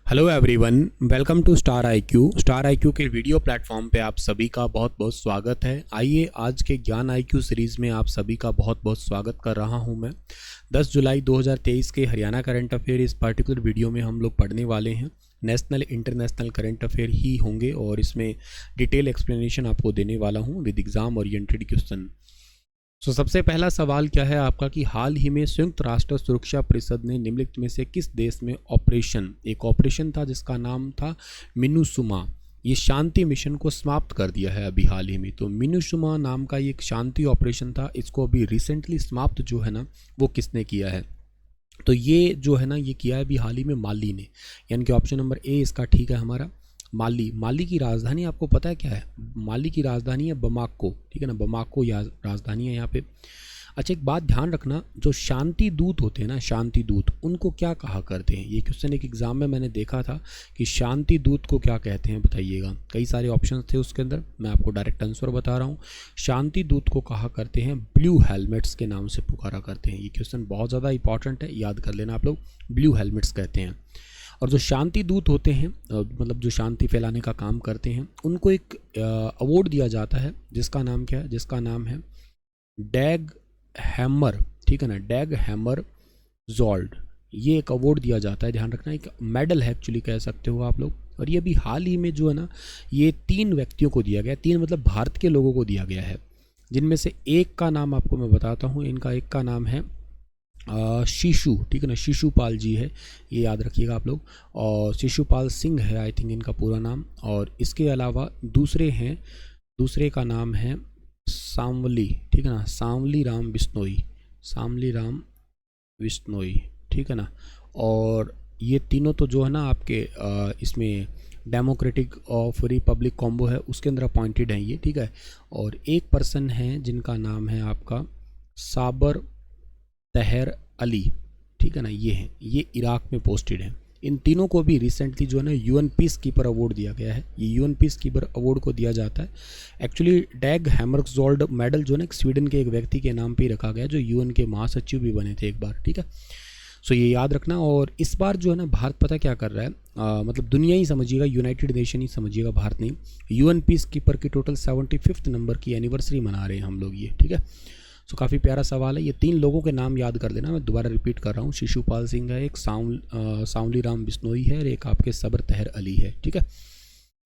Hello everyone, welcome to star IQ. Star IQ के video platform पे आप सभी का बहुत बहुत स्वागत है। आइए आज के ज्ञान आईक्यू सीरीज़ में आप सभी का बहुत बहुत स्वागत कर रहा हूं मैं। 10 जुलाई 2023 के हरियाणा करंट अफेयर इस पर्टिकुलर वीडियो में हम लोग पढ़ने वाले हैं। नेशनल इंटरनेशनल करंट अफेयर ही होंगे और इसमें डिटेल एक्सप्लेनेशन आपको देने वाला हूँ विद एग्ज़ाम ओरिएंटेड क्वेश्चन। सबसे पहला सवाल क्या है आपका कि हाल ही में संयुक्त राष्ट्र सुरक्षा परिषद ने निम्नलिखित में से किस देश में एक ऑपरेशन था जिसका नाम था मिनुसुमा, ये शांति मिशन को समाप्त कर दिया है अभी हाल ही में। तो मिनुसुमा नाम का ये एक शांति ऑपरेशन था, इसको अभी रिसेंटली समाप्त जो है ना वो किसने किया है? तो ये जो है ना ये किया है अभी हाल ही में माली ने, यानी कि ऑप्शन नंबर ए इसका ठीक है हमारा। माली की राजधानी आपको पता है क्या है? माली की राजधानी है बमाको, ठीक है ना, बमाको या राजधानी है यहाँ पे। अच्छा, एक बात ध्यान रखना, जो शांति दूत होते हैं ना, शांति दूत, उनको क्या कहा करते हैं? ये क्वेश्चन एक एग्जाम में मैंने देखा था कि शांति दूत को क्या कहते हैं, बताइएगा। कई सारे ऑप्शन थे उसके अंदर, मैं आपको डायरेक्ट आंसर बता रहा हूँ। शांति दूत को कहा करते हैं ब्लू हेलमेट्स के नाम से पुकारा करते हैं। ये क्वेश्चन बहुत ज़्यादा इंपॉर्टेंट है, याद कर लेना आप लोग, ब्लू हेलमेट्स कहते हैं। और जो शांति दूत होते हैं, मतलब जो शांति फैलाने का काम करते हैं, उनको एक अवार्ड दिया जाता है जिसका नाम क्या है? जिसका नाम है डैग हैमर, ठीक है ना, डैग हैमर जॉल्ड। ये एक अवार्ड दिया जाता है, ध्यान रखना, एक मेडल है एक्चुअली कह सकते हो आप लोग। और ये अभी हाल ही में जो है ना ये 3 व्यक्तियों को दिया गया, 3 मतलब भारत के लोगों को दिया गया है, जिनमें से एक का नाम आपको मैं बताता हूँ। इनका एक का नाम है शिशु, ठीक है ना, शिशुपाल जी है, ये याद रखिएगा आप लोग। और शिशुपाल सिंह है आई थिंक इनका पूरा नाम। और इसके अलावा दूसरे का नाम है सांवली, ठीक है ना, सांवली राम बिश्नोई, ठीक है ना। और ये तीनों तो जो है ना आपके इसमें डेमोक्रेटिक ऑफ रिपब्लिक कॉम्बो है उसके अंदर अपॉइंटेड हैं ये, ठीक है। और एक पर्सन है जिनका नाम है आपका साबर तहर अली, ठीक है ना, ये इराक में पोस्टेड हैं। इन तीनों को भी रिसेंटली जो है ना यूएन पीस कीपर अवार्ड दिया गया है। ये यूएन पीस कीपर अवार्ड को दिया जाता है एक्चुअली। डैग हैमरजोल्ड मेडल जो है ना स्वीडन के एक व्यक्ति के नाम पे ही रखा गया जो यूएन के महासचिव भी बने थे एक बार, ठीक है। सो ये याद रखना। और इस बार जो है ना भारत पता क्या कर रहा है, मतलब दुनिया ही समझिएगा, यूनाइटेड नेशन ही समझिएगा, भारत नहीं। यूएन पीस कीपर की टोटल 75th नंबर की एनिवर्सरी मना रहे हैं हम लोग ये, ठीक है। काफ़ी प्यारा सवाल है। ये 3 लोगों के नाम याद कर लेना, मैं दोबारा रिपीट कर रहा हूँ। शिशुपाल सिंह है, एक सांवली राम बिश्नोई है और एक आपके सबर तहर अली है, ठीक है।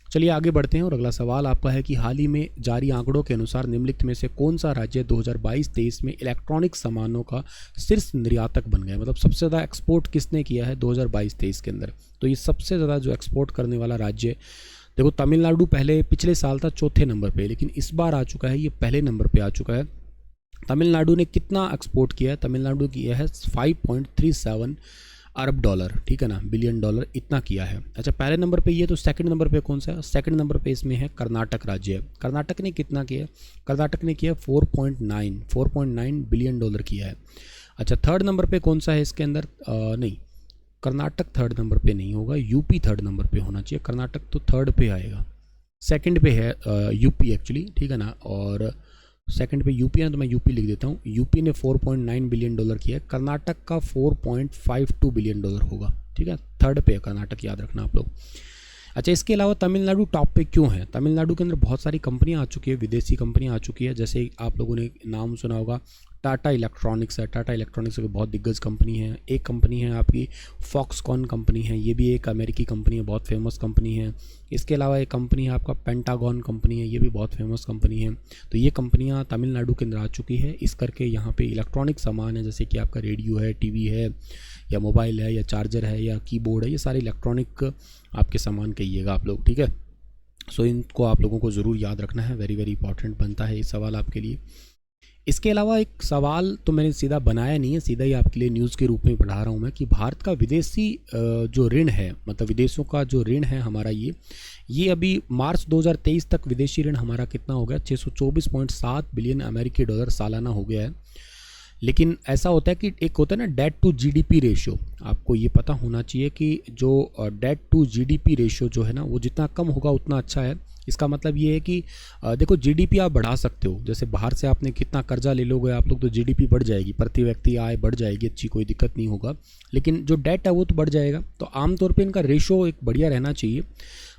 चलिए आगे बढ़ते हैं और अगला सवाल आपका है कि हाल ही में जारी आंकड़ों के अनुसार निम्नलिखित में से कौन सा राज्य 2022-23 में इलेक्ट्रॉनिक सामानों का शीर्ष निर्यातक बन गया? मतलब सबसे ज़्यादा एक्सपोर्ट किसने किया है 2022-23 के अंदर? तो ये सबसे ज़्यादा जो एक्सपोर्ट करने वाला राज्य, देखो तमिलनाडु पिछले साल था 4थे नंबर पर, लेकिन इस बार आ चुका है ये पहले नंबर पर आ चुका है। तमिलनाडु ने कितना एक्सपोर्ट किया है? तमिलनाडु किया है 5.37 अरब डॉलर, ठीक है ना, बिलियन डॉलर, इतना किया है। अच्छा, पहले नंबर पे ये, तो सेकंड नंबर पे कौन सा है? सेकंड नंबर पे इसमें है कर्नाटक राज्य। कर्नाटक ने कितना किया? कर्नाटक ने किया 4.9 बिलियन डॉलर किया है। अच्छा, थर्ड नंबर पे कौन सा है इसके अंदर? नहीं, कर्नाटक थर्ड नंबर पे नहीं होगा, यूपी थर्ड नंबर पे होना चाहिए। कर्नाटक तो थर्ड पे आएगा, सेकंड पे है यूपी एक्चुअली, ठीक है ना। और सेकंड पे यूपी है ना, तो मैं यूपी लिख देता हूँ। यूपी ने 4.9 बिलियन डॉलर किया है, कर्नाटक का 4.52 बिलियन डॉलर होगा, ठीक है। थर्ड पे है कर्नाटक, याद रखना आप लोग। अच्छा, इसके अलावा तमिलनाडु टॉप पे क्यों है? तमिलनाडु के अंदर बहुत सारी कंपनियां आ चुकी है, विदेशी कंपनियां आ चुकी है। जैसे आप लोगों ने नाम सुना होगा, टाटा इलेक्ट्रॉनिक्स है। टाटा इलेक्ट्रॉनिक्स एक बहुत दिग्गज कंपनी है। एक कंपनी है आपकी फॉक्सकॉन कंपनी है, ये भी एक अमेरिकी कंपनी है, बहुत फेमस कंपनी है। इसके अलावा एक कंपनी है आपका पेंटागॉन कंपनी है, ये भी बहुत फेमस कंपनी है। तो ये कंपनियां तमिलनाडु के अंदर आ चुकी है। इस करके यहाँ पे इलेक्ट्रॉनिक सामान है, जैसे कि आपका रेडियो है, टीवी है, या मोबाइल है, या चार्जर है, या कीबोर्ड है, ये सारे इलेक्ट्रॉनिक आपके सामान कहिएगा आप लोग, ठीक है। सो इनको आप लोगों को ज़रूर याद रखना है, वेरी वेरी इंपॉर्टेंट बनता है ये सवाल आपके लिए। इसके अलावा एक सवाल तो मैंने सीधा बनाया नहीं है, सीधा ही आपके लिए न्यूज़ के रूप में पढ़ा रहा हूँ मैं कि भारत का विदेशी जो ऋण है, मतलब विदेशों का जो ऋण है हमारा, ये अभी मार्च 2023 तक विदेशी ऋण हमारा कितना हो गया? 624.7 बिलियन अमेरिकी डॉलर सालाना हो गया है। लेकिन ऐसा होता है कि एक होता है ना डेट टू जीडीपी रेशियो, आपको ये पता होना चाहिए कि जो डेट टू जीडीपी रेशियो जो है ना वो जितना कम होगा उतना अच्छा है। इसका मतलब ये है कि देखो जीडीपी आप बढ़ा सकते हो, जैसे बाहर से आपने कितना कर्जा ले लोगे आप लोग तो जीडीपी बढ़ जाएगी, प्रति व्यक्ति आय बढ़ जाएगी, अच्छी कोई दिक्कत नहीं होगा, लेकिन जो डेट है वो तो बढ़ जाएगा। तो आमतौर पे इनका रेशो एक बढ़िया रहना चाहिए।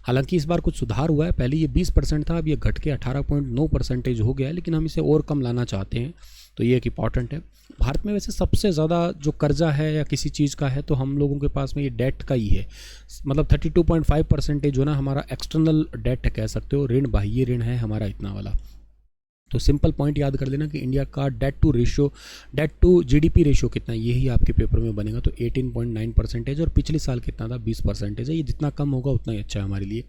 हालांकि इस बार कुछ सुधार हुआ है, पहले ये 20% था, अब ये घट के 18.9% हो गया है, लेकिन हम इसे और कम लाना चाहते हैं, तो ये एक इंपॉर्टेंट है। भारत में वैसे सबसे ज़्यादा जो कर्जा है या किसी चीज़ का है तो हम लोगों के पास में ये डेट का ही है, मतलब 32.5% जो ना हमारा एक्सटर्नल डेट कह सकते हो, ऋण, बाह्य ऋण है हमारा इतना वाला। तो सिंपल पॉइंट याद कर लेना कि इंडिया का डेट टू जीडीपी रेशियो कितना है, यही आपके पेपर में बनेगा। तो 18.9% और पिछले साल कितना था, 20% है। ये जितना कम होगा उतना ही अच्छा है हमारे लिए,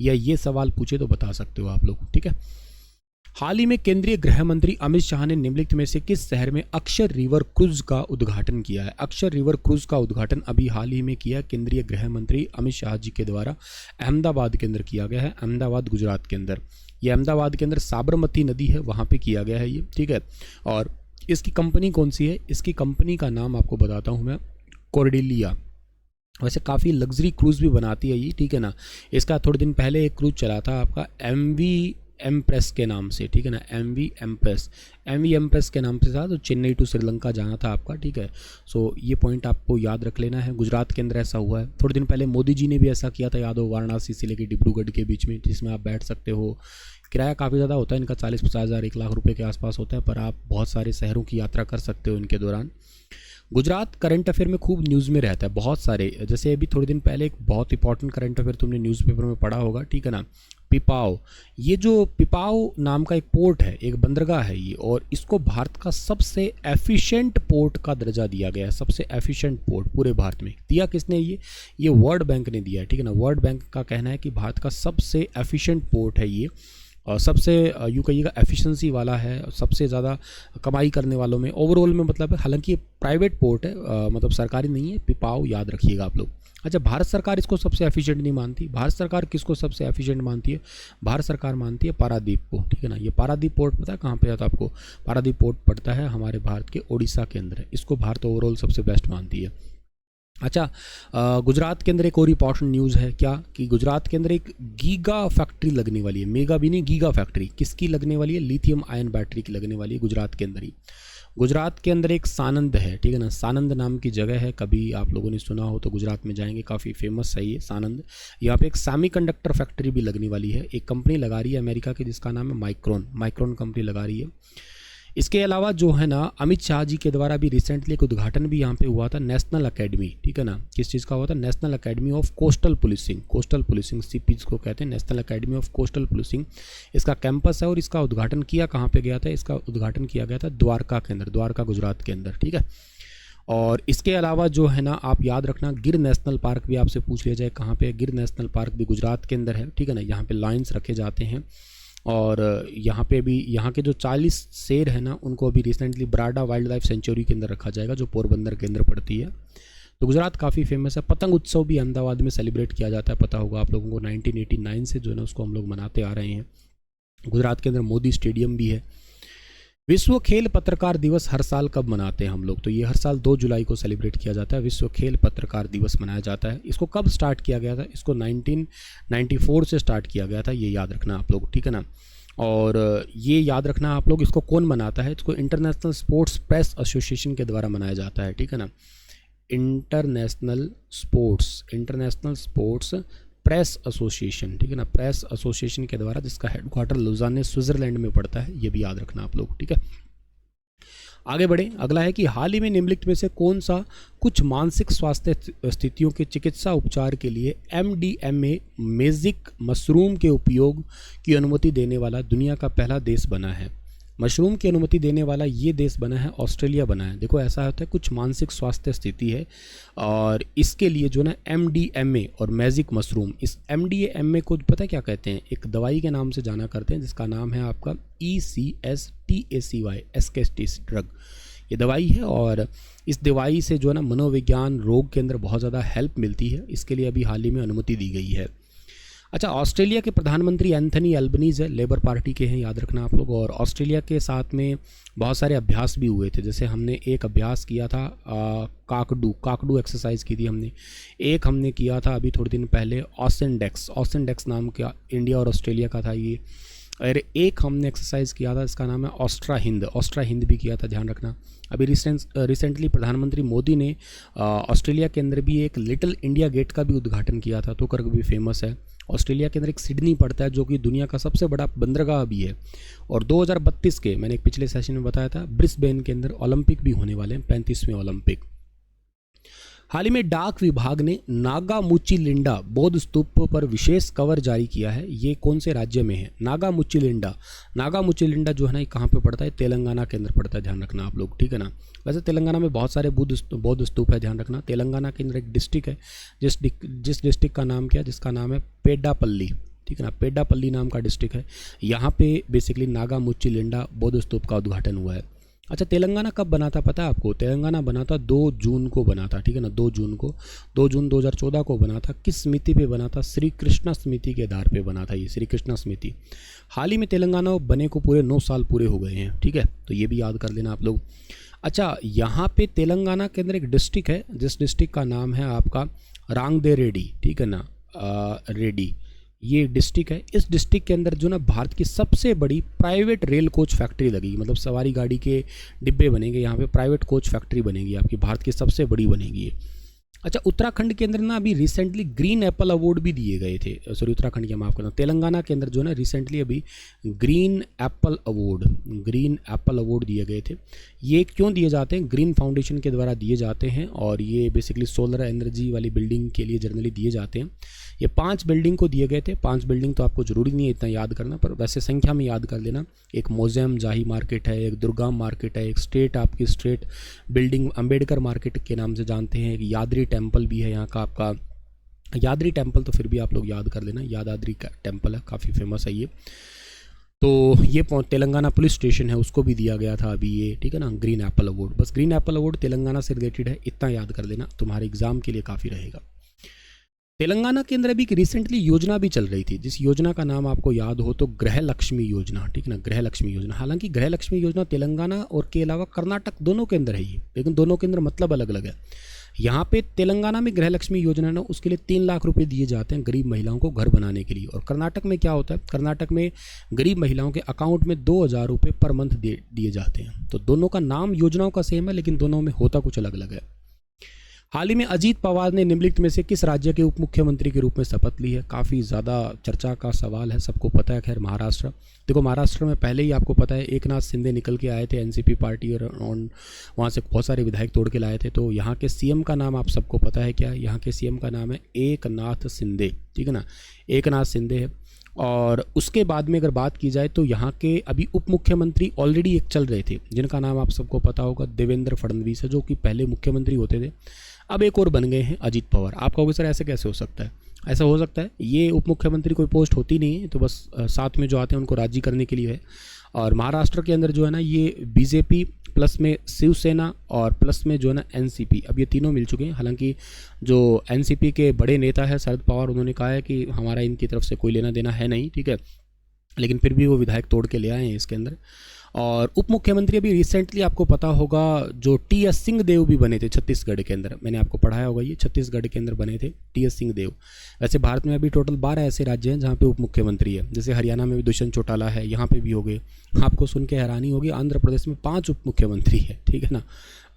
या ये सवाल पूछे तो बता सकते हो आप लोग, ठीक है। हाल ही में केंद्रीय गृह मंत्री अमित शाह ने निम्नलिखित में से किस शहर में अक्षर रिवर क्रूज का उद्घाटन किया है? अक्षर रिवर क्रूज का उद्घाटन अभी हाल ही में किया केंद्रीय गृह मंत्री अमित शाह जी के द्वारा अहमदाबाद के अंदर किया गया है, अहमदाबाद गुजरात के अंदर। ये अहमदाबाद के अंदर साबरमती नदी है, वहाँ पे किया गया है ये, ठीक है। और इसकी कंपनी कौन सी है? इसकी कंपनी का नाम आपको बताता हूँ मैं, कॉर्डेलिया। वैसे काफ़ी लग्जरी क्रूज़ भी बनाती है ये, ठीक है ना। इसका थोड़े दिन पहले एक क्रूज़ चला था आपका MV एम्प्रेस के नाम से, ठीक है ना, MV एम्प्रेस के नाम से था, तो चेन्नई टू श्रीलंका जाना था आपका, ठीक है। सो ये पॉइंट आपको याद रख लेना है। गुजरात के अंदर ऐसा हुआ है, थोड़े दिन पहले मोदी जी ने भी ऐसा किया था, याद हो, वाराणसी से लेकर डिब्रूगढ़ के बीच में, जिसमें आप बैठ सकते हो। किराया काफ़ी ज़्यादा होता है इनका, 40-50 हज़ार 1 लाख रुपए के आसपास होता है, पर आप बहुत सारे शहरों की यात्रा कर सकते हो इनके दौरान। गुजरात करंट अफेयर में खूब न्यूज़ में रहता है, बहुत सारे, जैसे अभी थोड़े दिन पहले एक बहुत इंपॉर्टेंट करंट अफेयर तुमने न्यूज़पेपर में पढ़ा होगा, ठीक है ना, पिपाओ। ये जो पिपाओ नाम का एक पोर्ट है, एक बंदरगाह है ये, और इसको भारत का सबसे एफिशिएंट पोर्ट का दर्जा दिया गया है, सबसे एफिशिएंट पोर्ट पूरे भारत में। दिया किसने? ये वर्ल्ड बैंक ने दिया है, ठीक है ना। वर्ल्ड बैंक का कहना है कि भारत का सबसे एफिशिएंट पोर्ट है ये, और सबसे यूँ कहिएगा एफिशिएंसी वाला है, सबसे ज़्यादा कमाई करने वालों में ओवरऑल में, मतलब है। हालांकि ये प्राइवेट पोर्ट है, मतलब सरकारी नहीं है, पिपाओ याद रखिएगा आप लोग। अच्छा, भारत सरकार इसको सबसे एफिशिएंट नहीं मानती। भारत सरकार किसको सबसे एफिशिएंट मानती है? भारत सरकार मानती है पारादीप को, ठीक है ना। ये पारादीप पोर्ट पता है कहाँ पे आता है आपको? पारादीप पोर्ट पड़ता है हमारे भारत के ओडिशा के अंदर है, इसको भारत ओवरऑल सबसे बेस्ट मानती है। अच्छा, गुजरात के अंदर एक और इंपॉर्टेंट न्यूज़ है, क्या कि गुजरात के अंदर एक गीगा फैक्ट्री लगने वाली है, मेगा भी नहीं, गीगा फैक्ट्री। किसकी लगने वाली है? लिथियम आयन बैटरी की लगने वाली है गुजरात के अंदर ही। गुजरात के अंदर एक सानंद है, ठीक है ना, सानंद नाम की जगह है, कभी आप लोगों ने सुना हो तो गुजरात में जाएंगे, काफ़ी फेमस है ये सानंद। यहाँ पे एक सेमीकंडक्टर फैक्ट्री भी लगने वाली है, एक कंपनी लगा रही है अमेरिका की जिसका नाम है माइक्रोन कंपनी लगा रही है। इसके अलावा जो है ना, अमित शाह जी के द्वारा भी रिसेंटली एक उद्घाटन भी यहाँ पे हुआ था, नेशनल अकेडमी, ठीक है ना। किस चीज़ का हुआ था? National academy of coastal policing CPs को कहते हैं, national academy of coastal policing. इसका कैंपस है, और इसका उद्घाटन किया कहाँ पे गया था? इसका उद्घाटन किया गया था द्वारका के अंदर, द्वारका गुजरात के अंदर, ठीक है। और इसके अलावा जो है ना, आप याद रखना, गिर नेशनल पार्क भी आपसे पूछ लिया जाए कहाँ पे? गिर नेशनल पार्क भी गुजरात के अंदर है, ठीक है ना। यहाँ पे लायंस रखे जाते हैं, और यहाँ पे भी यहाँ के जो 40 शेर है ना, उनको अभी रिसेंटली ब्राडा वाइल्ड लाइफ सेंचुरी के अंदर रखा जाएगा, जो पोरबंदर के अंदर पड़ती है। तो गुजरात काफ़ी फेमस है। पतंग उत्सव भी अहमदाबाद में सेलिब्रेट किया जाता है, पता होगा आप लोगों को, 1989 से जो है ना उसको हम लोग मनाते आ रहे हैं। गुजरात के अंदर मोदी स्टेडियम भी है। विश्व खेल पत्रकार दिवस हर साल कब मनाते हैं हम लोग? तो ये हर साल 2 जुलाई को सेलिब्रेट किया जाता है, विश्व खेल पत्रकार दिवस मनाया जाता है। इसको कब स्टार्ट किया गया था? इसको 1994 से स्टार्ट किया गया था, ये याद रखना आप लोग, ठीक है ना। और ये याद रखना आप लोग, इसको कौन मनाता है? इसको इंटरनेशनल स्पोर्ट्स प्रेस एसोसिएशन के द्वारा मनाया जाता है, ठीक है ना। इंटरनेशनल स्पोर्ट्स प्रेस एसोसिएशन, ठीक है ना, प्रेस एसोसिएशन के द्वारा, जिसका हेडक्वार्टर लुजाने स्विट्जरलैंड में पड़ता है, ये भी याद रखना आप लोग, ठीक है। आगे बढ़े, अगला है कि हाल ही में निम्नलिखित में से कौन सा कुछ मानसिक स्वास्थ्य स्थितियों के चिकित्सा उपचार के लिए MDMA मैजिक मशरूम के उपयोग की अनुमति देने वाला दुनिया का पहला देश बना है? मशरूम की अनुमति देने वाला ये देश बना है, ऑस्ट्रेलिया बना है। देखो ऐसा होता है, कुछ मानसिक स्वास्थ्य स्थिति है और इसके लिए जो ना MDMA और मैजिक मशरूम, इस MDMA को पता है क्या कहते हैं? एक दवाई के नाम से जाना करते हैं जिसका नाम है आपका ECSTACY, एस्केस्टिस ड्रग। ये दवाई है, और इस दवाई से जो है ना मनोविज्ञान रोग के अंदर बहुत ज़्यादा हेल्प मिलती है। इसके लिए अभी हाल ही में अनुमति दी गई है। अच्छा, ऑस्ट्रेलिया के प्रधानमंत्री एंथनी अल्बनीज़ है, लेबर पार्टी के हैं, याद रखना आप लोग। और ऑस्ट्रेलिया के साथ में बहुत सारे अभ्यास भी हुए थे, जैसे हमने एक अभ्यास किया था काकडू एक्सरसाइज की थी हमने। एक हमने किया था अभी थोड़े दिन पहले ऑसेनडेक्स नाम का, इंडिया और ऑस्ट्रेलिया का था ये। और एक हमने एक्सरसाइज किया था, इसका नाम है ऑस्ट्रा हिंद भी किया था, ध्यान रखना। अभी रिसेंटली प्रधानमंत्री मोदी ने ऑस्ट्रेलिया के अंदर भी एक लिटिल इंडिया गेट का भी उद्घाटन किया था, तो करके भी फेमस है। ऑस्ट्रेलिया के अंदर एक सिडनी पड़ता है, जो कि दुनिया का सबसे बड़ा बंदरगाह भी है। और 2032 के, मैंने एक पिछले सेशन में बताया था, ब्रिस्बेन के अंदर ओलंपिक भी होने वाले हैं, 35वें ओलंपिक। हाल ही में डाक विभाग ने नागामुचिलिंडा बौद्ध स्तूप पर विशेष कवर जारी किया है। ये कौन से राज्य में है? नागामुचिलिंडा जो है ना, ये कहाँ पे पड़ता है? तेलंगाना के अंदर पड़ता है, ध्यान रखना आप लोग, ठीक है ना। वैसे तेलंगाना में बहुत सारे बौद्ध स्तूप है, ध्यान रखना। तेलंगाना के अंदर एक डिस्ट्रिक्ट है, जिस डिस्ट्रिक्ट का नाम क्या है? जिसका नाम है पेड्डापल्ली, ठीक है ना। पेड्डापल्ली नाम का डिस्ट्रिक्ट है, यहाँ पे बेसिकली नागामुचिलिंडा बौद्ध स्तूप का उद्घाटन हुआ है। अच्छा, तेलंगाना कब बना था पता है आपको? तेलंगाना बना था 2 जून को बना था, ठीक है ना। 2 जून 2014 को बना था। किस समिति पे बना था? श्री कृष्णा समिति के आधार पे बना था ये, श्री कृष्णा समिति। हाल ही में तेलंगाना बने को पूरे 9 साल पूरे हो गए हैं, ठीक है, तो ये भी याद कर लेना आप लोग। अच्छा, यहाँ पे तेलंगाना के अंदर एक डिस्ट्रिक्ट है, जिस डिस्ट्रिक्ट का नाम है आपका रांगदे रेड्डी, ठीक है ना, रेड्डी, ये डिस्ट्रिक्ट है। इस डिस्ट्रिक्ट के अंदर जो ना भारत की सबसे बड़ी प्राइवेट रेल कोच फैक्ट्री लगेगी, मतलब सवारी गाड़ी के डिब्बे बनेंगे यहाँ पे, प्राइवेट कोच फैक्ट्री बनेगी आपकी, भारत की सबसे बड़ी बनेगी ये। अच्छा, उत्तराखंड के अंदर ना अभी रिसेंटली ग्रीन एप्पल अवार्ड भी दिए गए थे, सॉरी उत्तराखंड की माफ़ करना, तेलंगाना के अंदर जो है ना रिसेंटली अभी ग्रीन एप्पल अवार्ड दिए गए थे। ये क्यों दिए जाते हैं? ग्रीन फाउंडेशन के द्वारा दिए जाते हैं, और ये बेसिकली सोलर एनर्जी वाली बिल्डिंग के लिए जनरली दिए जाते हैं। ये 5 बिल्डिंग को दिए गए थे। 5 बिल्डिंग तो आपको ज़रूरी नहीं है इतना याद करना, पर वैसे संख्या में याद कर लेना। एक मोजेम जाही मार्केट है, एक दुर्गाम मार्केट है, एक स्टेट बिल्डिंग अम्बेडकर मार्केट के नाम से जानते हैं, एक यादरी टेम्पल भी है यहाँ का आपका। यादरी टेम्पल तो फिर भी आप लोग याद कर लेना, यादाद्री का टेम्पल है, काफ़ी फेमस है ये। तो ये तेलंगाना पुलिस स्टेशन है, उसको भी दिया गया था अभी ये, ठीक है ना, ग्रीन एप्पल अवार्ड। बस ग्रीन एप्पल अवार्ड तेलंगाना से रिलेटेड है, इतना याद कर लेना, तुम्हारे एग्जाम के लिए काफ़ी रहेगा। तेलंगाना के अंदर अभी एक रिसेंटली योजना भी चल रही थी, जिस योजना का नाम आपको याद हो तो गृह लक्ष्मी योजना, ठीक है ना, गृह लक्ष्मी योजना। हालांकि गृह लक्ष्मी योजना तेलंगाना और के अलावा कर्नाटक दोनों के अंदर है ये, लेकिन दोनों के अंदर मतलब अलग अलग है। यहाँ पे तेलंगाना में गृह लक्ष्मी योजना ना, उसके लिए 3 लाख रुपए दिए जाते हैं गरीब महिलाओं को घर बनाने के लिए। और कर्नाटक में क्या होता है? कर्नाटक में गरीब महिलाओं के अकाउंट में 2000 रुपये पर मंथ दिए जाते हैं। तो दोनों का नाम योजनाओं का सेम है, लेकिन दोनों में होता कुछ अलग अलग है। हाल ही में अजीत पवार ने निम्नलिखित में से किस राज्य के उप मुख्यमंत्री के रूप में शपथ ली है? काफ़ी ज़्यादा चर्चा का सवाल है, सबको पता है। खैर, महाराष्ट्र। देखो, महाराष्ट्र में पहले ही आपको पता है एकनाथ शिंदे निकल के आए थे एनसीपी पार्टी, और वहाँ से बहुत सारे विधायक तोड़ के लाए थे। तो यहाँ के सीएम का नाम आप सबको पता है क्या? यहाँ के सीएम का नाम है एकनाथ शिंदे, ठीक है ना, एकनाथ शिंदे है। और उसके बाद में अगर बात की जाए तो यहाँ के अभी उप मुख्यमंत्री ऑलरेडी एक चल रहे थे, जिनका नाम आप सबको पता होगा, देवेंद्र फडणवीस है, जो कि पहले मुख्यमंत्री होते थे, अब एक और बन गए हैं अजीत पवार। आप कहोगे सर ऐसे कैसे हो सकता है? ऐसा हो सकता है, ये उप मुख्यमंत्री कोई पोस्ट होती नहीं है, तो बस साथ में जो आते हैं उनको राजी करने के लिए है। और महाराष्ट्र के अंदर जो है ना, ये बीजेपी प्लस में शिवसेना और प्लस में जो है ना एनसीपी, अब ये तीनों मिल चुके हैं। हालांकि जो एनसीपी के बड़े नेता है शरद पवार, उन्होंने कहा है कि हमारा इनकी तरफ से कोई लेना देना है नहीं, ठीक है, लेकिन फिर भी वो विधायक तोड़ के ले आए हैं इसके अंदर। और उप मुख्यमंत्री अभी रिसेंटली आपको पता होगा जो टी.एस. सिंहदेव भी बने थे छत्तीसगढ़ के अंदर, मैंने आपको पढ़ाया होगा, ये छत्तीसगढ़ के अंदर बने थे टी.एस. सिंहदेव। वैसे भारत में अभी टोटल 12 ऐसे राज्य हैं जहाँ पे उप मुख्यमंत्री है, जैसे हरियाणा में भी दुष्यंत चौटाला है, यहाँ पे भी हो गए। आपको सुन के हैरानी होगी, आंध्र प्रदेश में 5 उप मुख्यमंत्री है, ठीक है ना।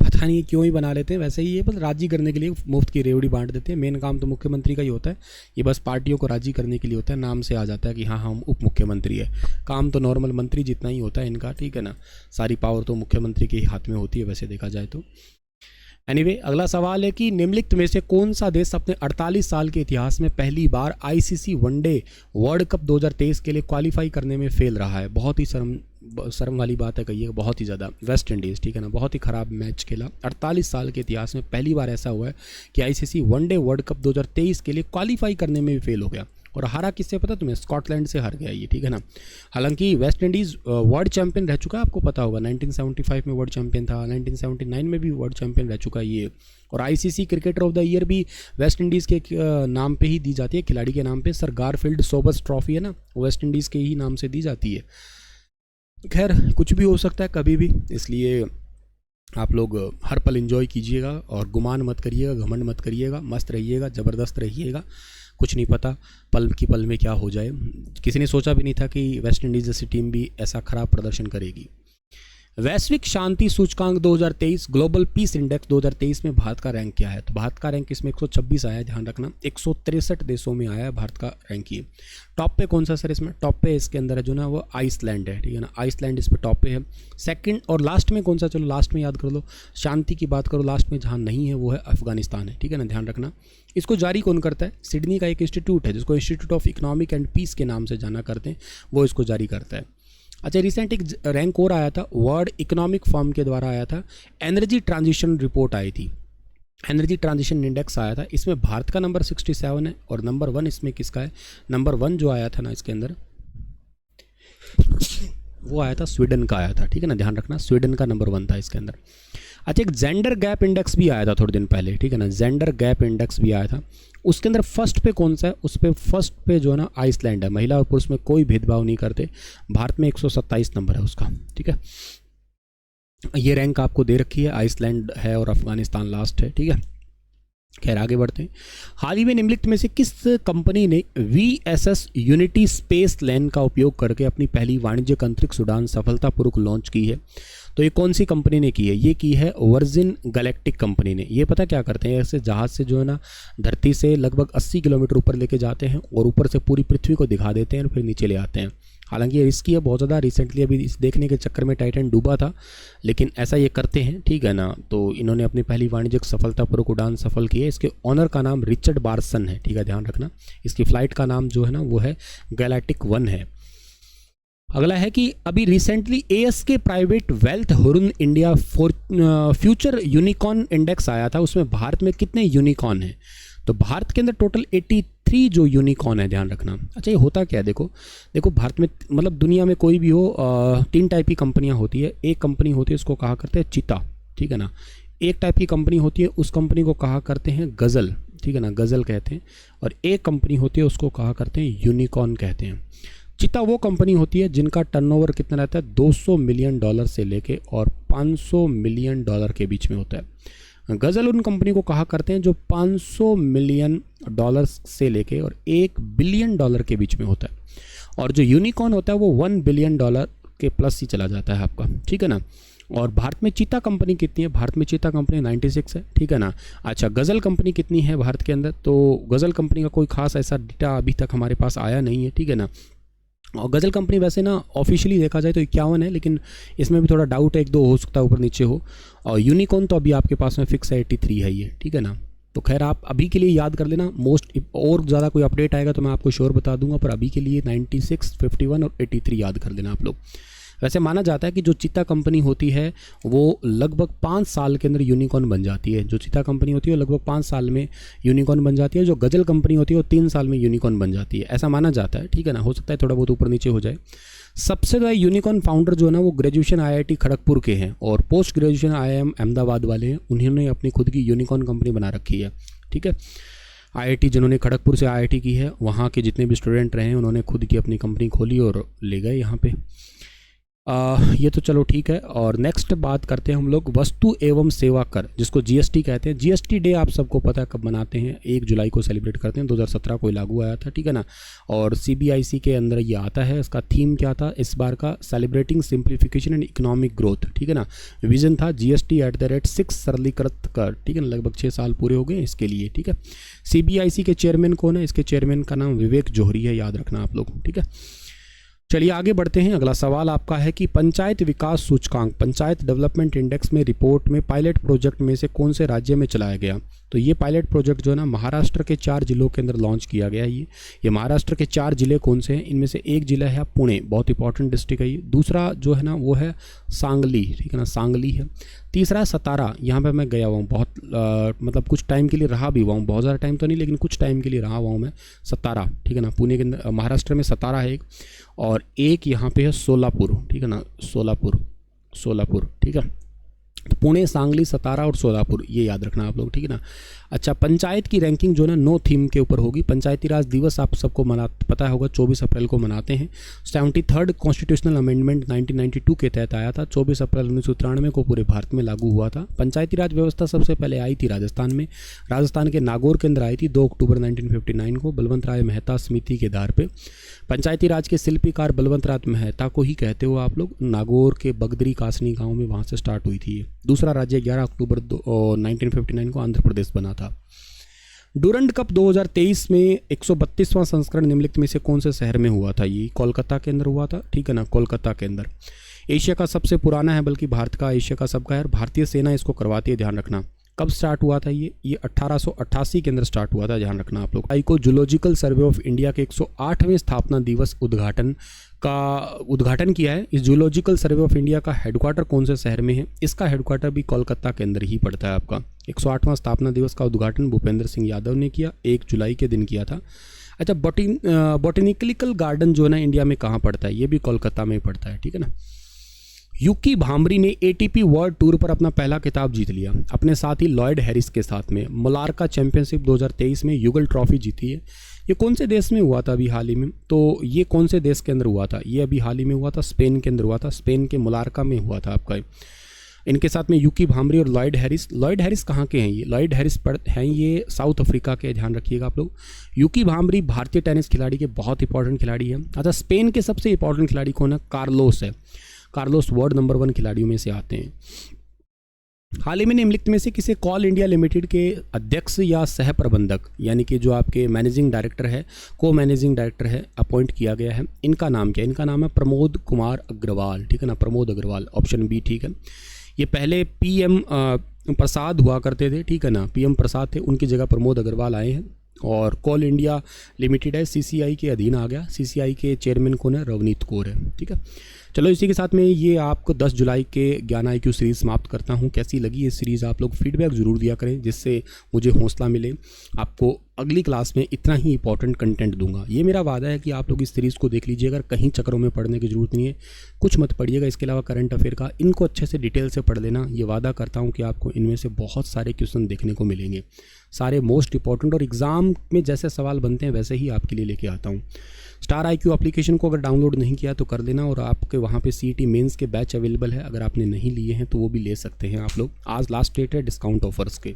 पता नहीं क्यों ही बना लेते हैं, वैसे ही ये बस राजी करने के लिए मुफ्त की रेवड़ी बांट देते हैं। मेन काम तो मुख्यमंत्री का ही होता है, ये बस पार्टियों को राजी करने के लिए होता है, नाम से आ जाता है कि हाँ हम उप मुख्यमंत्री है। काम तो नॉर्मल मंत्री जितना ही होता है इनका, ठीक है ना, सारी पावर तो मुख्यमंत्री के ही हाथ में होती है वैसे देखा जाए तो। एनीवे, अगला सवाल है कि निम्नलिखित में से कौन सा देश अपने 48 साल के इतिहास में पहली बार आईसीसी वनडे वर्ल्ड कप 2023 के लिए क्वालिफाई करने में फेल रहा है? बहुत ही शर्म वाली बात है, कहिए बहुत ही ज़्यादा। वेस्ट इंडीज़, ठीक है ना, बहुत ही ख़राब मैच खेला। 48 साल के इतिहास में पहली बार ऐसा हुआ है कि आईसीसी वनडे वर्ल्ड कप 2023 के लिए क्वालिफाई करने में भी फेल हो गया। और हारा किससे पता तुम्हें? स्कॉटलैंड से हार गया ये, ठीक है ना। हालांकि वेस्ट इंडीज़ वर्ल्ड चैंपियन रह चुका है, आपको पता होगा 1975 में वर्ल्ड चैंपियन था, 1979 में भी वर्ल्ड चैंपियन रह चुका है ये। और ICC cricketer of the year भी वेस्ट इंडीज़ के नाम पे ही दी जाती है, खिलाड़ी के नाम पे। सर गारफील्ड सोबर्स ट्रॉफी है ना, वेस्ट इंडीज़ के ही नाम से दी जाती है। खैर कुछ भी हो सकता है कभी भी, इसलिए आप लोग हर पल एंजॉय कीजिएगा और गुमान मत करिएगा, घमंड मत करिएगा, मस्त रहिएगा, ज़बरदस्त रहिएगा। कुछ नहीं पता पल की पल में क्या हो जाए। किसी ने सोचा भी नहीं था कि वेस्ट इंडीज़ जैसी टीम भी ऐसा खराब प्रदर्शन करेगी। वैश्विक शांति सूचकांक 2023, ग्लोबल पीस इंडेक्स 2023 में भारत का रैंक क्या है? तो भारत का रैंक इसमें 126 आया है, ध्यान रखना। 163 देशों में आया है भारत का रैंक ये। टॉप पे कौन सा सर इसमें? टॉप पे इसके अंदर है जो ना वो आइसलैंड है, ठीक है ना। आइसलैंड इस पे टॉप पे है। सेकंड और लास्ट में कौन सा? चलो लास्ट में याद कर लो, शांति की बात करो, लास्ट में जहाँ नहीं है वो है अफगानिस्तान है, ठीक है ना, ध्यान रखना। इसको जारी कौन करता है? सिडनी का एक इंस्टीट्यूट है जिसको institute of economic and peace के नाम से जाना करते हैं, वो इसको जारी करता है। अच्छा, रिसेंट एक रैंक और आया था, वर्ल्ड इकोनॉमिक फॉर्म के द्वारा आया था, एनर्जी ट्रांजिशन रिपोर्ट आई थी, एनर्जी ट्रांजिशन इंडेक्स आया था। इसमें भारत का नंबर 67 है और नंबर 1 इसमें किसका है? नंबर 1 जो आया था ना इसके अंदर वो आया था स्वीडन का आया था, ठीक है ना, ध्यान रखना। स्वीडन का नंबर 1 था इसके अंदर। अच्छा, एक जेंडर गैप इंडेक्स भी आया था थोड़े दिन पहले, ठीक है ना, जेंडर गैप इंडेक्स भी आया था। उसके अंदर फर्स्ट पे कौन सा है? उस पे फर्स्ट पे जो है ना आइसलैंड है, महिला और पुरुष में कोई भेदभाव नहीं करते। भारत में 127 नंबर है उसका, ठीक है। ये रैंक आपको दे रखी है, आइसलैंड है और अफगानिस्तान लास्ट है, ठीक है। खैर आगे बढ़ते हैं। हाल ही में निम्नलिखित में से किस कंपनी ने VSS यूनिटी स्पेस लैन का उपयोग करके अपनी पहली वाणिज्यिक अंतरिक्ष उड़ान सफलतापूर्वक लॉन्च की है? तो ये कौन सी कंपनी ने की है? ये की है वर्जिन गैलेक्टिक कंपनी ने। ये पता क्या करते हैं, ऐसे जहाज़ से जो है ना धरती से लगभग 80 किलोमीटर ऊपर लेके जाते हैं और ऊपर से पूरी पृथ्वी को दिखा देते हैं और फिर नीचे ले आते हैं। हालांकि ये रिस्की है बहुत ज़्यादा, रिसेंटली अभी इस देखने के चक्कर में टाइटन डूबा था, लेकिन ऐसा ये करते हैं, ठीक है ना। तो इन्होंने अपनी पहली वाणिज्यिक सफलतापूर्वक उड़ान सफल की है। इसके ऑनर का नाम रिचर्ड बार्सन है, ठीक है, ध्यान रखना। इसकी फ़्लाइट का नाम जो है ना वो है गैलेक्टिक 1 है। अगला है कि अभी recently ASK private wealth Hurun India future unicorn index आया था, उसमें भारत में कितने यूनिकॉर्न हैं? तो भारत के अंदर टोटल 83 जो यूनिकॉर्न है, ध्यान रखना। अच्छा, ये होता क्या है? देखो भारत में मतलब दुनिया में कोई भी हो 3 टाइप की कंपनियां होती है। एक कंपनी होती है उसको कहा करते हैं चीता, ठीक है ना। एक टाइप की कंपनी होती है उस कंपनी को कहा करते हैं गज़ल, ठीक है ना, गज़ल कहते हैं। और एक कंपनी होती है उसको कहा करते हैं यूनिकॉर्न कहते हैं। चीता वो कंपनी होती है जिनका टर्नओवर कितना रहता है? $200 मिलियन से लेके और $500 मिलियन के बीच में होता है। गज़ल उन कंपनी को कहा करते हैं जो $500 मिलियन से लेके और $1 बिलियन के बीच में होता है। और जो यूनिकॉर्न होता है वो $1 बिलियन के प्लस ही चला जाता है आपका, ठीक है ना। और भारत में चीता कंपनी कितनी है? भारत में चीता कंपनी 96 है, ठीक है ना। अच्छा, गज़ल कंपनी कितनी है भारत के अंदर? तो गज़ल कंपनी का कोई खास ऐसा डेटा अभी तक हमारे पास आया नहीं है, ठीक है ना। और गज़ल कंपनी वैसे ना ऑफिशियली देखा जाए तो 51 है, लेकिन इसमें भी थोड़ा डाउट है, 1-2 हो सकता है ऊपर नीचे हो। और यूनिकॉर्न तो अभी आपके पास में फिक्स है 83 है ये, ठीक है ना। तो खैर आप अभी के लिए याद कर लेना, मोस्ट और ज़्यादा कोई अपडेट आएगा तो मैं आपको श्योर बता दूंगा, पर अभी के लिए 96, 51 और 83 याद कर लेना आप लोग। वैसे माना जाता है कि जो चीता कंपनी होती है वो लगभग 5 साल के अंदर यूनिकॉर्न बन जाती है। जो चीता कंपनी होती है वो लगभग 5 साल में यूनिकॉर्न बन जाती है। जो गज़ल कंपनी होती है वो 3 साल में यूनिकॉर्न बन जाती है, ऐसा माना जाता है, ठीक है ना। हो सकता है थोड़ा बहुत ऊपर नीचे हो जाए। सबसे ज़्यादा यूनिकॉर्न फाउंडर जो है ना वो ग्रेजुएशन IIT खड़गपुर के हैं और पोस्ट ग्रेजुएशन IIM अहमदाबाद वाले हैं। उन्होंने अपनी खुद की यूनिकॉर्न कंपनी बना रखी है, ठीक है। IIT जिन्होंने खड़गपुर से IIT की है, वहाँ के जितने भी स्टूडेंट रहे हैं उन्होंने खुद की अपनी कंपनी खोली और ले गए यहाँ पे। ये तो चलो ठीक है। और नेक्स्ट बात करते हैं हम लोग वस्तु एवं सेवा कर, जिसको GST कहते हैं। GST डे आप सबको पता है कब मनाते हैं? 1 जुलाई को सेलिब्रेट करते हैं। 2017 को लागू आया था, ठीक है ना। और CBIC के अंदर ये आता है। इसका थीम क्या था इस बार का? Celebrating simplification and economic growth, ठीक है ना। विजन था GST @ 6 सरलीकृत कर, ठीक है ना। लगभग 6 साल पूरे हो गए इसके लिए, ठीक है। CBIC के चेयरमैन कौन है? इसके चेयरमैन का नाम विवेक जौहरी है, याद रखना आप लोग, ठीक है। चलिए आगे बढ़ते हैं। अगला सवाल आपका है कि पंचायत विकास सूचकांक, पंचायत डेवलपमेंट इंडेक्स में रिपोर्ट में पायलट प्रोजेक्ट में से कौन से राज्य में चलाया गया? तो ये पायलट प्रोजेक्ट जो है ना महाराष्ट्र के 4 जिलों के अंदर लॉन्च किया गया है। ये महाराष्ट्र के 4 जिले कौन से हैं? इनमें से एक जिला है पुणे, बहुत इंपॉर्टेंट डिस्ट्रिक्ट है ये। दूसरा जो है ना वो है सांगली, ठीक है ना, सांगली है। तीसरा है सतारा, यहाँ पे मैं गया हुआ हूँ बहुत, मतलब कुछ टाइम के लिए रहा भी हुआ हूँ, बहुत ज़्यादा टाइम तो नहीं लेकिन कुछ टाइम के लिए रहा हुआ हूँ मैं। सतारा, ठीक है ना, पुणे के अंदर महाराष्ट्र में सतारा है एक, और एक यहाँ पे है सोलापुर, ठीक है ना, सोलापुर, ठीक है। तो पुणे, सांगली, सतारा और सोलापुर, ये याद रखना आप लोग, ठीक है ना। अच्छा, पंचायत की रैंकिंग जो है ना 9 थीम के ऊपर होगी। पंचायती राज दिवस आप सबको पता होगा 24 अप्रैल को मनाते हैं। 73rd कॉन्स्टिट्यूशनल अमेंडमेंट 1992 के तहत आया था। 24 अप्रैल 1993 को पूरे भारत में लागू हुआ था। पंचायती राज व्यवस्था सबसे पहले आई थी राजस्थान में, राजस्थान के नागौर के अंदर आई थी 2 अक्टूबर 1959 को, बलवंत राय मेहता समिति के आधार पर। पंचायती राज के शिल्पीकार बलवंत राय मेहता को ही कहते हो आप लोग। नागौर के बगदरी कासनी गाँव में वहाँ से स्टार्ट हुई थी ये। दूसरा राज्य 11 अक्टूबर 1959 को आंध्र प्रदेश बना था। डूरंड कप 2023 में 132वां संस्करण निम्नलिखित में से कौन से शहर में हुआ था? ये कोलकाता के अंदर हुआ था, ठीक है ना, कोलकाता के अंदर। एशिया का सबसे पुराना है, बल्कि भारत का एशिया का सबका है। भारतीय सेना इसको करवाती है, ध्यान रखना। कब स्टार्ट हुआ था ये 1888 के अंदर स्टार्ट हुआ था, ध्यान रखना आप लोग। आई को जूलॉजिकल सर्वे ऑफ इंडिया के 108वें स्थापना दिवस उद्घाटन किया है। इस जूलॉजिकल सर्वे ऑफ इंडिया का हेडक्वार्टर कौन से शहर में है? इसका हेडक्वार्टर भी कोलकाता के अंदर ही पड़ता है आपका। 108वां स्थापना दिवस का उद्घाटन भूपेंद्र सिंह यादव ने किया, 1 जुलाई के दिन किया था। अच्छा, बॉटनिकल गार्डन जो है ना इंडिया में कहाँ पड़ता है? ये भी कोलकाता में पड़ता है, ठीक है ना। यूकी भांबरी ने एटीपी वर्ल्ड टूर पर अपना पहला खिताब जीत लिया, अपने साथी लॉयड हैरिस के साथ में। मलारका चैंपियनशिप 2023 में युगल ट्रॉफी जीती है। ये कौन से देश में हुआ था अभी हाल ही में? तो ये कौन से देश के अंदर हुआ था? ये अभी हाल ही में हुआ था, स्पेन के अंदर हुआ था, स्पेन के मलारका में हुआ था आपका। इनके साथ में यूकी भांबरी और लॉयड हैरिस कहाँ के हैं? ये लॉयड हैरिस हैं ये साउथ अफ्रीका के, ध्यान रखिएगा आप लोग। यूकी भांबरी भारतीय टेनिस खिलाड़ी के बहुत इंपॉर्टेंट खिलाड़ी है। अच्छा, स्पेन के सबसे इंपॉर्टेंट खिलाड़ी कौन है? कार्लोस है। कार्लोस वर्ल्ड नंबर 1 खिलाड़ियों में से आते हैं। हाल ही में निम्नलिखित में से किसे कॉल इंडिया लिमिटेड के अध्यक्ष या सह प्रबंधक, यानी कि जो आपके मैनेजिंग डायरेक्टर है, को मैनेजिंग डायरेक्टर है, अपॉइंट किया गया है? इनका नाम क्या है? इनका नाम है प्रमोद कुमार अग्रवाल, ठीक है ना, प्रमोद अग्रवाल, ऑप्शन बी, ठीक है। ये पहले पीएम प्रसाद हुआ करते थे, ठीक है ना, पीएम प्रसाद थे, उनकी जगह प्रमोद अग्रवाल आए हैं। और कॉल इंडिया लिमिटेड है, सीसीआई के अधीन आ गया। सीसीआई के चेयरमैन कौन है? रवनीत कौर है, ठीक है। चलो, इसी के साथ में ये आपको 10 जुलाई के ज्ञान IQ सीरीज़ समाप्त करता हूँ। कैसी लगी ये सीरीज़? आप लोग फीडबैक ज़रूर दिया करें, जिससे मुझे हौसला मिले। आपको अगली क्लास में इतना ही इंपॉर्टेंट कंटेंट दूंगा, ये मेरा वादा है कि आप लोग इस सीरीज़ को देख लीजिए। अगर कहीं चक्रों में पढ़ने की ज़रूरत नहीं है, कुछ मत पढ़िएगा। इसके अलावा करंट अफेयर का इनको अच्छे से डिटेल से पढ़ लेना। ये वादा करता हूँ कि आपको इनमें से बहुत सारे क्वेश्चन देखने को मिलेंगे, सारे मोस्ट इंपॉर्टेंट, और एग्ज़ाम में जैसे सवाल बनते हैं वैसे ही आपके लिए लेके आता हूँ। स्टार IQ एप्लीकेशन को अगर डाउनलोड नहीं किया तो कर लेना, और आपके वहाँ पे CET मेंस के बैच अवेलेबल है, अगर आपने नहीं लिए हैं तो वो भी ले सकते हैं आप लोग। आज लास्ट डेट है डिस्काउंट ऑफर्स के।